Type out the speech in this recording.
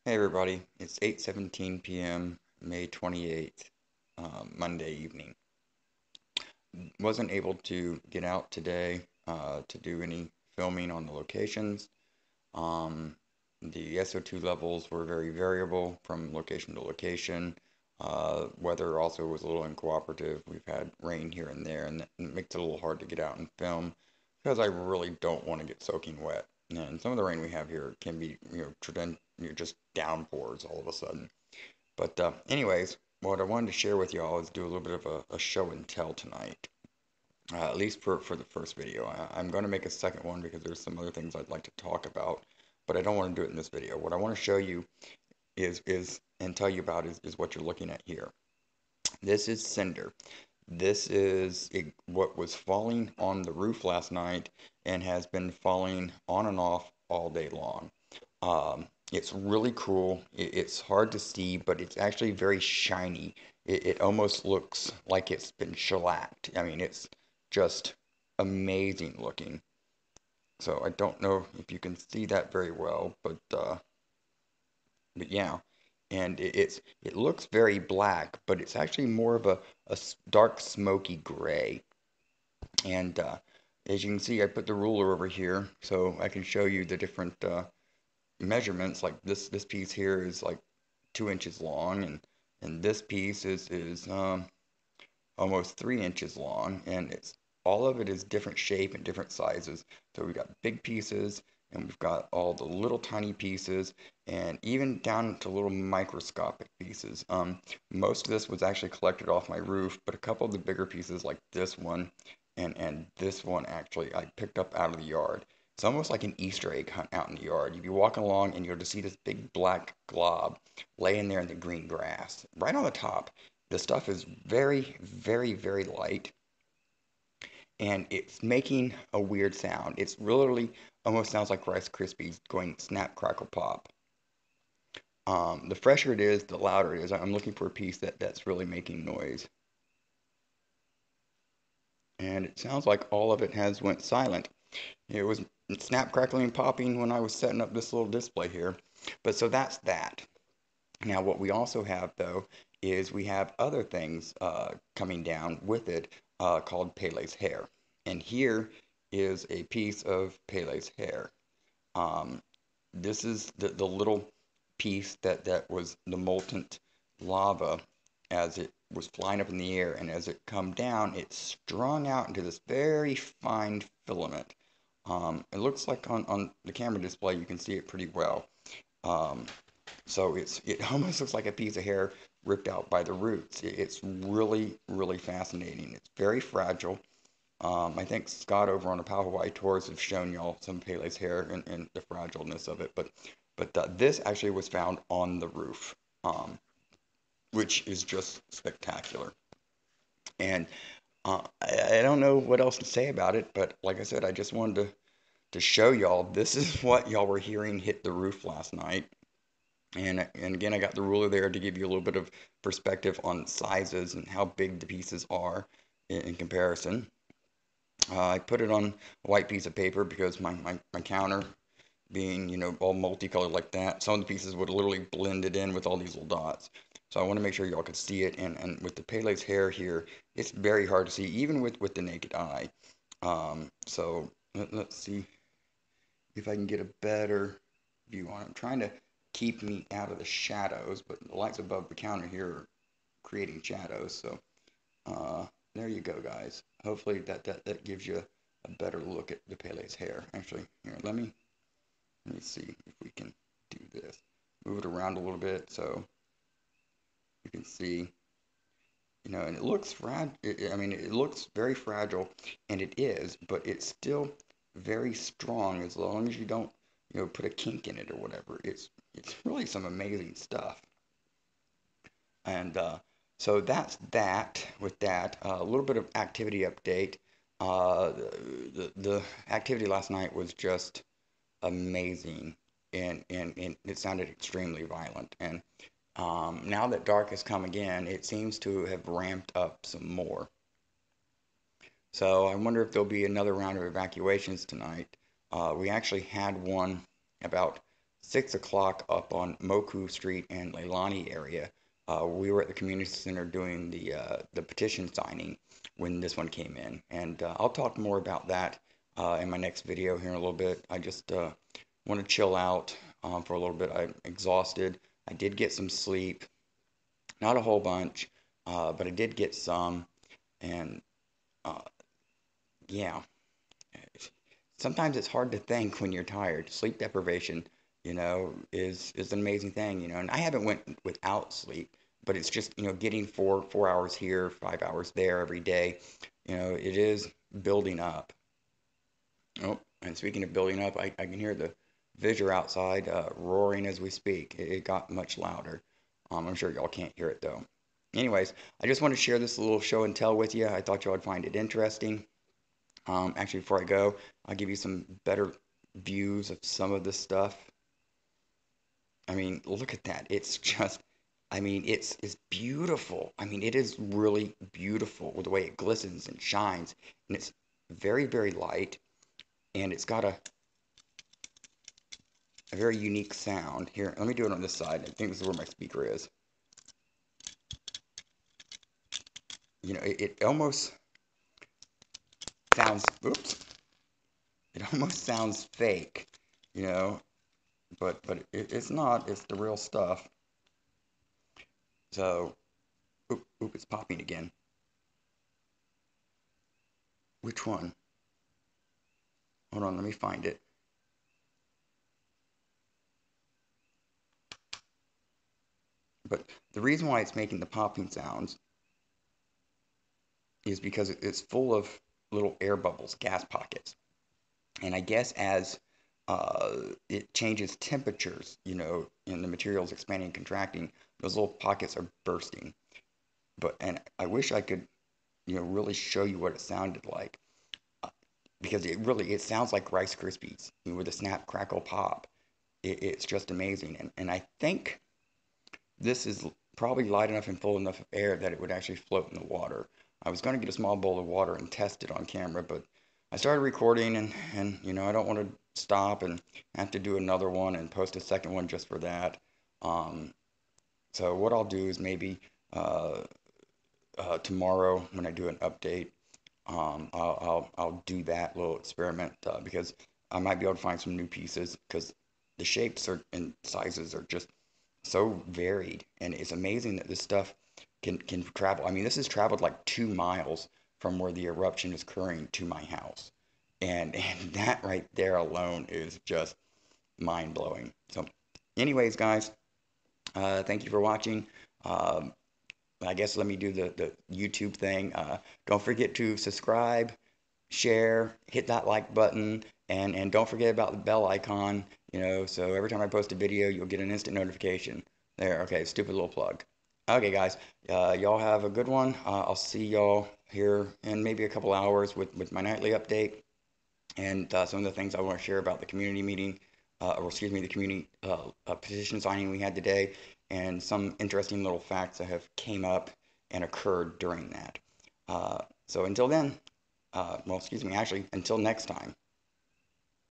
Hey everybody, it's 8:17 p.m. May 28th, Monday evening. Wasn't able to get out today to do any filming on the locations. Um, the SO2 levels were very variable from location to location. Weather also was a little uncooperative. We've had rain here and there, and that makes it a little hard to get out and film because I really don't want to get soaking wet. And some of the rain we have here can be, just downpours all of a sudden. But anyways, what I wanted to share with y'all is do a little bit of a show and tell tonight, at least for the first video. I'm going to make a second one because there's some other things I'd like to talk about, but I don't want to do it in this video. What I want to show you is and tell you about is what you're looking at here. This is Cinder. This is what was falling on the roof last night and has been falling on and off all day long. It's really cool. It's hard to see, but it's actually very shiny. It almost looks like it's been shellacked. I mean, it's just amazing looking. So I don't know if you can see that very well, but yeah. And it looks very black, but it's actually more of a dark smoky gray. And as you can see, I put the ruler over here so I can show you the different measurements. Like this piece here is like 2 inches long, and this piece is almost 3 inches long, and it's all of it is different shape and different sizes. So we've got big pieces, and we've got all the little tiny pieces, and even down to little microscopic pieces. Most of this was actually collected off my roof, but a couple of the bigger pieces, like this one and this one, actually I picked up out of the yard. It's almost like an Easter egg hunt out in the yard. You'd be walking along and you'll just see this big black glob laying there in the green grass, right on the top. The stuff is very, very, very light, and it's making a weird sound. It's literally almost sounds like Rice Krispies going snap, crackle, pop. The fresher it is, the louder it is. I'm looking for a piece that's really making noise. And it sounds like all of it has went silent. It was snap, crackling, and popping when I was setting up this little display here. But so that's that. Now, what we also have, though, is we have other things coming down with it called Pele's hair. And here is a piece of Pele's hair. Um, this is the little piece that was the molten lava as it was flying up in the air, and as it come down, it strung out into this very fine filament. It looks like on the camera display you can see it pretty well. Um, so it almost looks like a piece of hair ripped out by the roots. It's really, really fascinating. It's very fragile. I think Scott over on the Power Hawaii Tours have shown y'all some Pele's hair and the fragileness of it. But this actually was found on the roof, which is just spectacular. And I don't know what else to say about it, but like I said, I just wanted to show y'all this is what y'all were hearing hit the roof last night. And again, I got the ruler there to give you a little bit of perspective on sizes and how big the pieces are in comparison. I put it on a white piece of paper because my counter being, all multicolored like that, some of the pieces would literally blend it in with all these little dots. So I want to make sure y'all could see it. And with the Pele's hair here, it's very hard to see, even with the naked eye. So let's see if I can get a better view on it. I'm trying to keep me out of the shadows, but the lights above the counter here are creating shadows. So there you go, guys. Hopefully that gives you a better look at the Pele's hair. Actually, here, let me see if we can do this. Move it around a little bit so you can see, and it looks I mean, it looks very fragile, and it is, but it's still very strong as long as you don't, put a kink in it or whatever. It's really some amazing stuff. And so that's that with that. A little bit of activity update. The activity last night was just amazing, and it sounded extremely violent. And now that dark has come again, it seems to have ramped up some more. So I wonder if there'll be another round of evacuations tonight. We actually had one about 6 o'clock up on Moku Street and Leilani area. We were at the community center doing the petition signing when this one came in, and I'll talk more about that in my next video here in a little bit. I just want to chill out for a little bit. I'm exhausted. I did get some sleep, not a whole bunch, but I did get some, and uh, yeah. Sometimes it's hard to think when you're tired. Sleep deprivation, is an amazing thing, And I haven't went without sleep, but it's just, getting four hours here, 5 hours there every day. It is building up. Oh, and speaking of building up, I can hear the visitor outside roaring as we speak. It got much louder. I'm sure y'all can't hear it though. Anyways, I just want to share this little show and tell with you. I thought y'all would find it interesting. Actually, before I go, I'll give you some better views of some of this stuff. I mean, look at that. It's just, I mean, it's beautiful. I mean, it is really beautiful with the way it glistens and shines. And it's very, very light. And it's got a very unique sound. Here, let me do it on this side. I think this is where my speaker is. It almost sounds, oops, it almost sounds fake, but it's not. It's the real stuff. So, it's popping again. Which one? Hold on, let me find it. But the reason why it's making the popping sounds is because it's full of little air bubbles, gas pockets. And I guess as it changes temperatures, and the material's expanding and contracting, those little pockets are bursting. And I wish I could, really show you what it sounded like, because it sounds like Rice Krispies, with a snap, crackle, pop. It's just amazing. And I think this is probably light enough and full enough of air that it would actually float in the water. I was going to get a small bowl of water and test it on camera, but I started recording, and I don't want to stop and have to do another one and post a second one just for that. So what I'll do is maybe tomorrow when I do an update, I'll do that little experiment because I might be able to find some new pieces, because the shapes and sizes are just so varied, and it's amazing that this stuff can travel. I mean, this has traveled like 2 miles from where the eruption is occurring to my house, and that right there alone is just mind blowing. So, anyways, guys, thank you for watching. I guess let me do the YouTube thing. Don't forget to subscribe, share, hit that like button, and don't forget about the bell icon, so every time I post a video, you'll get an instant notification. There, okay, stupid little plug. Okay, guys, y'all have a good one. I'll see y'all here in maybe a couple hours with my nightly update and some of the things I want to share about the community meeting, or excuse me, the community petition signing we had today, and some interesting little facts that have came up and occurred during that. So until then, well, excuse me, actually, until next time.